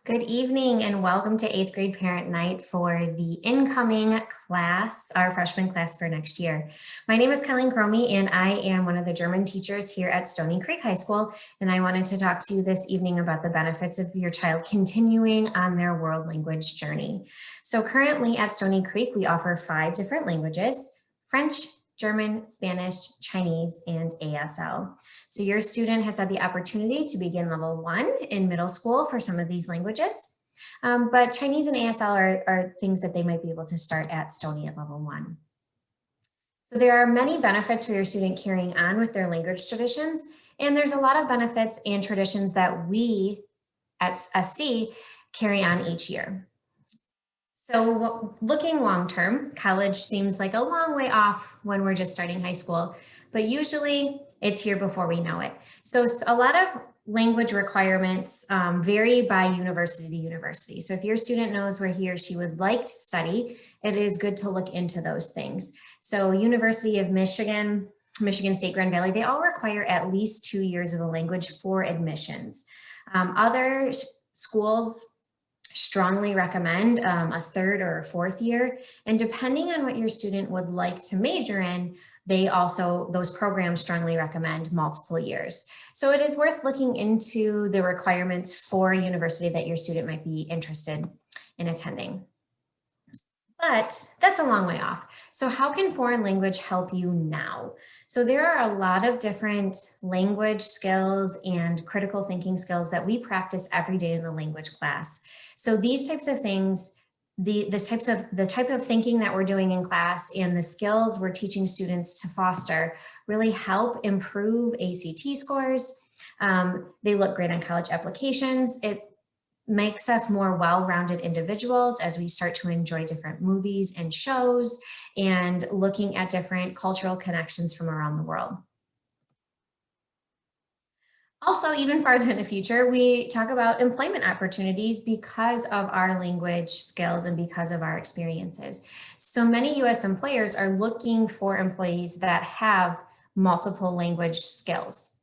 Good evening and welcome to 8th grade parent night for the incoming class, our freshman class for next year. My name is Colleen Cromie and I am one of the German teachers here at Stony Creek High School, and I wanted to talk to you this evening about the benefits of your child continuing on their world language journey. So currently at Stony Creek, we offer 5 different languages: French, German, Spanish, Chinese, and ASL. So your student has had the opportunity to begin level 1 in middle school for some of these languages, but Chinese and ASL are things that they might be able to start at Stony at level 1. So there are many benefits for your student carrying on with their language traditions, and there's a lot of benefits and traditions that we at SC carry on each year. So looking long-term, college seems like a long way off when we're just starting high school, but usually it's here before we know it. So a lot of language requirements vary by university to university. So if your student knows where he or she would like to study, it is good to look into those things. So University of Michigan, Michigan State Grand Valley, they all require at least 2 years of a language for admissions. Other schools strongly recommend a 3rd or a 4th year. And depending on what your student would like to major in, those programs strongly recommend multiple years. So it is worth looking into the requirements for a university that your student might be interested in attending. But that's a long way off. So how can foreign language help you now? So there are a lot of different language skills and critical thinking skills that we practice every day in the language class. So these types of things, the type of thinking that we're doing in class and the skills we're teaching students to foster really help improve ACT scores. They look great on college applications. It makes us more well-rounded individuals as we start to enjoy different movies and shows and looking at different cultural connections from around the world. Also, even farther in the future, we talk about employment opportunities because of our language skills and because of our experiences. So many US employers are looking for employees that have multiple language skills.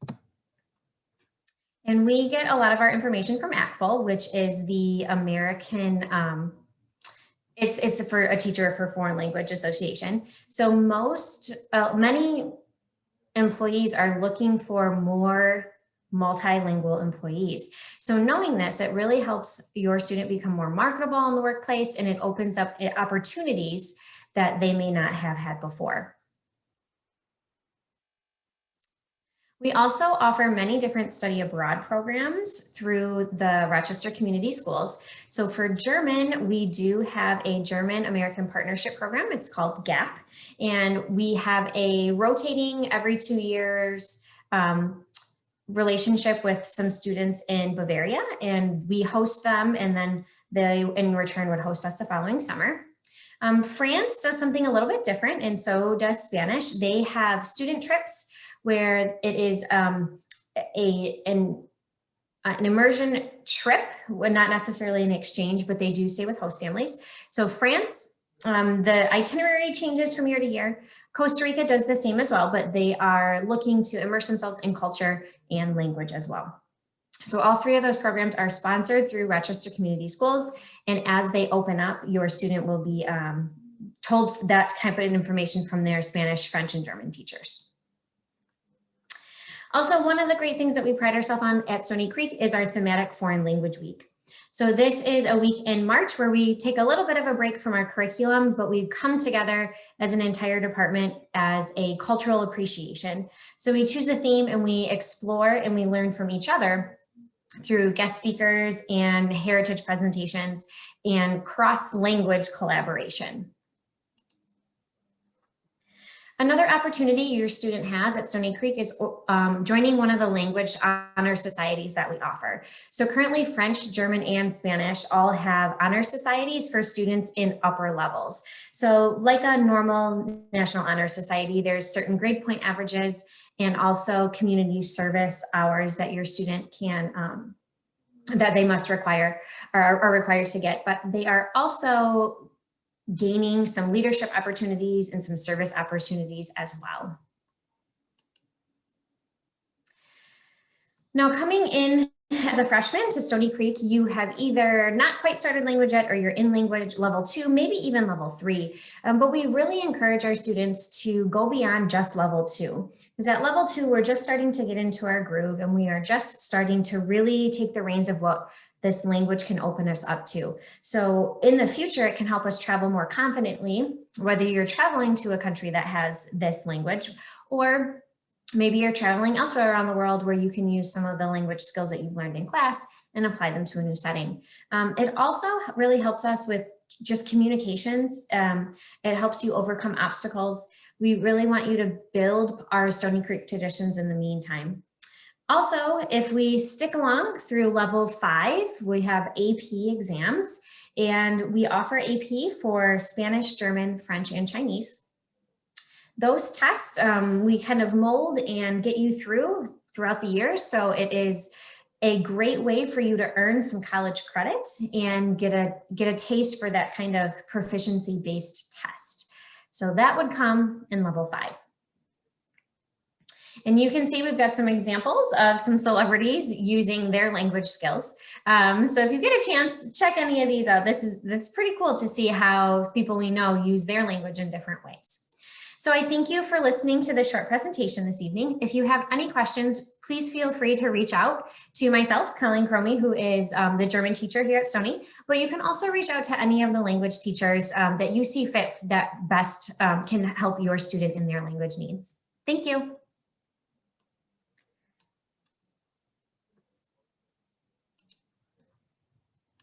And we get a lot of our information from ACTFL, which is the American, it's for a teacher for foreign language association. So many employees are looking for more multilingual employees. So knowing this, it really helps your student become more marketable in the workplace, and it opens up opportunities that they may not have had before. We also offer many different study abroad programs through the Rochester Community Schools. So for German, we do have a German-American partnership program. It's called GAP. And we have a rotating every 2 years relationship with some students in Bavaria. And we host them, and then they in return would host us the following summer. France does something a little bit different, and so does Spanish. They have student trips where it is an immersion trip, not necessarily an exchange, but they do stay with host families. So France, the itinerary changes from year to year. Costa Rica does the same as well, but they are looking to immerse themselves in culture and language as well. So all 3 of those programs are sponsored through Rochester Community Schools, and as they open up, your student will be told that type of information from their Spanish, French, and German teachers. Also, one of the great things that we pride ourselves on at Stony Creek is our thematic foreign language week. So this is a week in March where we take a little bit of a break from our curriculum, but we come together as an entire department as a cultural appreciation. So we choose a theme and we explore and we learn from each other through guest speakers and heritage presentations and cross-language collaboration. Another opportunity your student has at Stony Creek is joining one of the language honor societies that we offer. So currently French, German, and Spanish all have honor societies for students in upper levels. So like a normal National Honor Society, there's certain grade point averages and also community service hours that your student can, that they must require or are required to get, but they are also gaining some leadership opportunities and some service opportunities as well. Now, coming in as a freshman to Stony Creek, you have either not quite started language yet or you're in language level 2, maybe even level 3. But we really encourage our students to go beyond just level 2. Because at level 2, we're just starting to get into our groove and we are just starting to really take the reins of what this language can open us up to. So in the future, it can help us travel more confidently, whether you're traveling to a country that has this language, or maybe you're traveling elsewhere around the world where you can use some of the language skills that you've learned in class and apply them to a new setting. It also really helps us with just communications. It helps you overcome obstacles. We really want you to build our Stony Creek traditions in the meantime. Also, if we stick along through level 5, we have AP exams, and we offer AP for Spanish, German, French, and Chinese. Those tests we kind of mold and get you throughout the year. So it is a great way for you to earn some college credit and get a taste for that kind of proficiency-based test. So that would come in level 5. And you can see we've got some examples of some celebrities using their language skills. So if you get a chance, check any of these out. That's pretty cool to see how people we know use their language in different ways. So I thank you for listening to this short presentation this evening. If you have any questions, please feel free to reach out to myself, Colleen Cromie, who is the German teacher here at Stony, but you can also reach out to any of the language teachers that you see fit that best can help your student in their language needs. Thank you.